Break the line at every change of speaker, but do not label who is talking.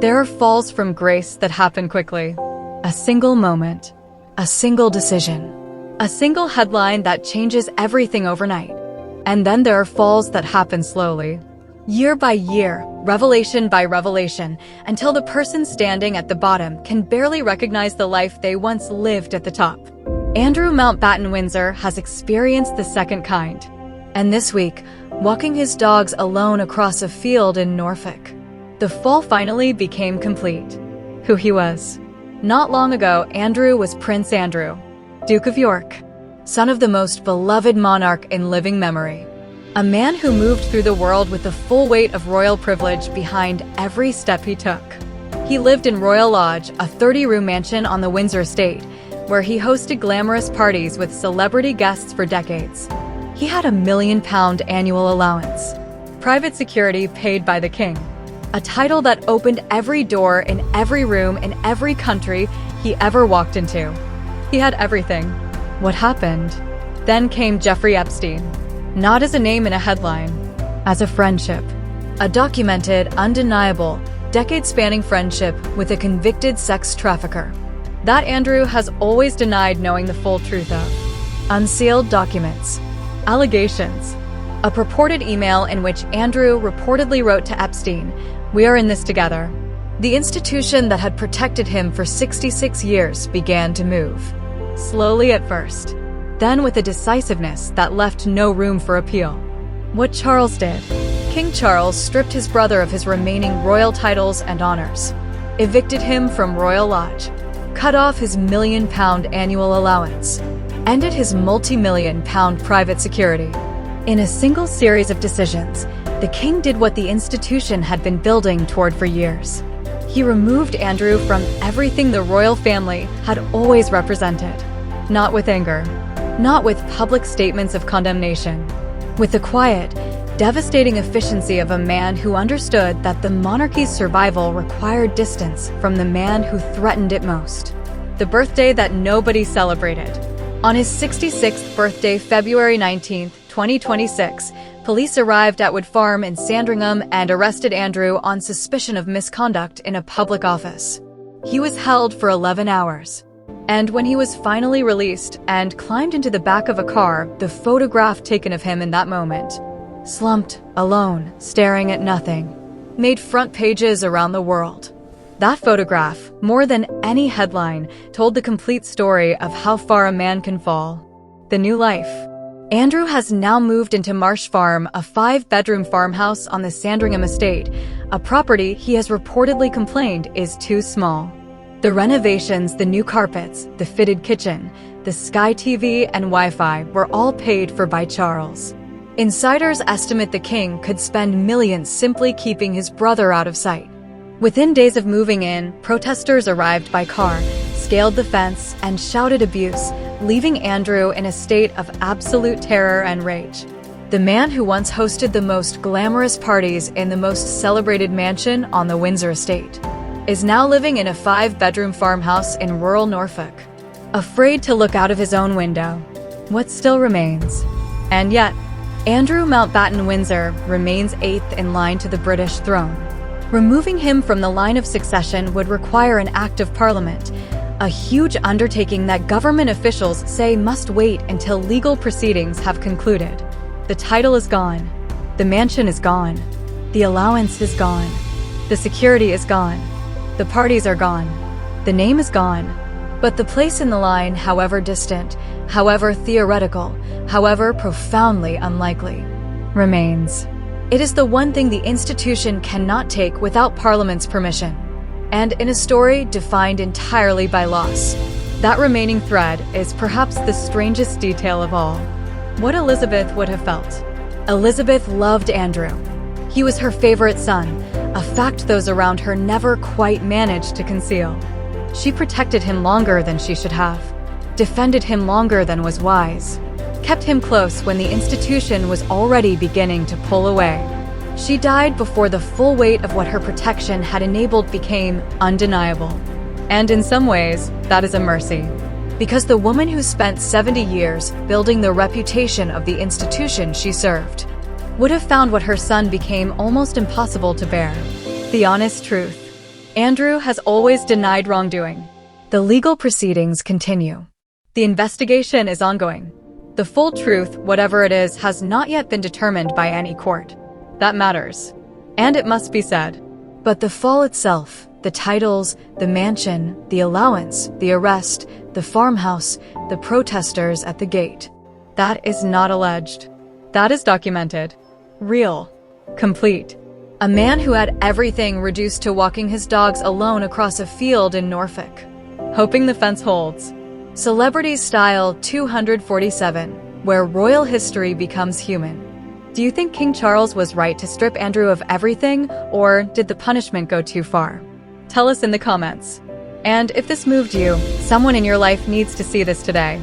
There are falls from grace that happen quickly. A single moment, a single decision, a single headline that changes everything overnight. And then there are falls that happen slowly, year by year, revelation by revelation, until the person standing at the bottom can barely recognize the life they once lived at the top. Andrew Mountbatten-Windsor has experienced the second kind. And this week, walking his dogs alone across a field in Norfolk, the fall finally became complete. Who he was. Not long ago, Andrew was Prince Andrew, Duke of York, son of the most beloved monarch in living memory. A man who moved through the world with the full weight of royal privilege behind every step he took. He lived in Royal Lodge, a 30-room mansion on the Windsor Estate, where he hosted glamorous parties with celebrity guests for decades. He had £1 million annual allowance, private security paid by the king, a title that opened every door in every room in every country he ever walked into. He had everything. What happened? Then came Jeffrey Epstein. Not as a name in a headline, as a friendship. A documented, undeniable, decade-spanning friendship with a convicted sex trafficker. That Andrew has always denied knowing the full truth of. Unsealed documents. Allegations. A purported email in which Andrew reportedly wrote to Epstein, "We are in this together." The institution that had protected him for 66 years began to move. Slowly at first, then with a decisiveness that left no room for appeal. What Charles did. King Charles stripped his brother of his remaining royal titles and honors, evicted him from Royal Lodge, cut off his £1 million annual allowance, ended his multi-million-pound private security. In a single series of decisions, the king did what the institution had been building toward for years. He removed Andrew from everything the royal family had always represented. Not with anger, not with public statements of condemnation, with the quiet, devastating efficiency of a man who understood that the monarchy's survival required distance from the man who threatened it most. The birthday that nobody celebrated. On his 66th birthday, February 19, 2026, police arrived at Wood Farm in Sandringham and arrested Andrew on suspicion of misconduct in a public office. He was held for 11 hours. And when he was finally released and climbed into the back of a car, the photograph taken of him in that moment, slumped, alone, staring at nothing, made front pages around the world. That photograph, more than any headline, told the complete story of how far a man can fall. The new life. Andrew has now moved into Marsh Farm, a 5-bedroom farmhouse on the Sandringham estate, a property he has reportedly complained is too small. The renovations, the new carpets, the fitted kitchen, the Sky TV and Wi-Fi were all paid for by Charles. Insiders estimate the king could spend millions simply keeping his brother out of sight. Within days of moving in, protesters arrived by car, scaled the fence, and shouted abuse, leaving Andrew in a state of absolute terror and rage. The man who once hosted the most glamorous parties in the most celebrated mansion on the Windsor Estate is now living in a 5-bedroom farmhouse in rural Norfolk, afraid to look out of his own window. What still remains? And yet, Andrew Mountbatten-Windsor remains 8th in line to the British throne. Removing him from the line of succession would require an Act of Parliament, a huge undertaking that government officials say must wait until legal proceedings have concluded. The title is gone. The mansion is gone. The allowance is gone. The security is gone. The parties are gone. The name is gone. But the place in the line, however distant, however theoretical, however profoundly unlikely, remains. It is the one thing the institution cannot take without Parliament's permission. And in a story defined entirely by loss, that remaining thread is perhaps the strangest detail of all. What Elizabeth would have felt. Elizabeth loved Andrew. He was her favorite son, a fact those around her never quite managed to conceal. She protected him longer than she should have, defended him longer than was wise, kept him close when the institution was already beginning to pull away. She died before the full weight of what her protection had enabled became undeniable. And in some ways, that is a mercy. Because the woman who spent 70 years building the reputation of the institution she served would have found what her son became almost impossible to bear. The honest truth. Andrew has always denied wrongdoing. The legal proceedings continue. The investigation is ongoing. The full truth, whatever it is, has not yet been determined by any court. That matters. And it must be said. But the fall itself, the titles, the mansion, the allowance, the arrest, the farmhouse, the protesters at the gate, that is not alleged. That is documented. Real. Complete. A man who had everything reduced to walking his dogs alone across a field in Norfolk, hoping the fence holds. Celebrity Style 247, where royal history becomes human. Do you think King Charles was right to strip Andrew of everything, or did the punishment go too far? Tell us in the comments. And if this moved you, someone in your life needs to see this today.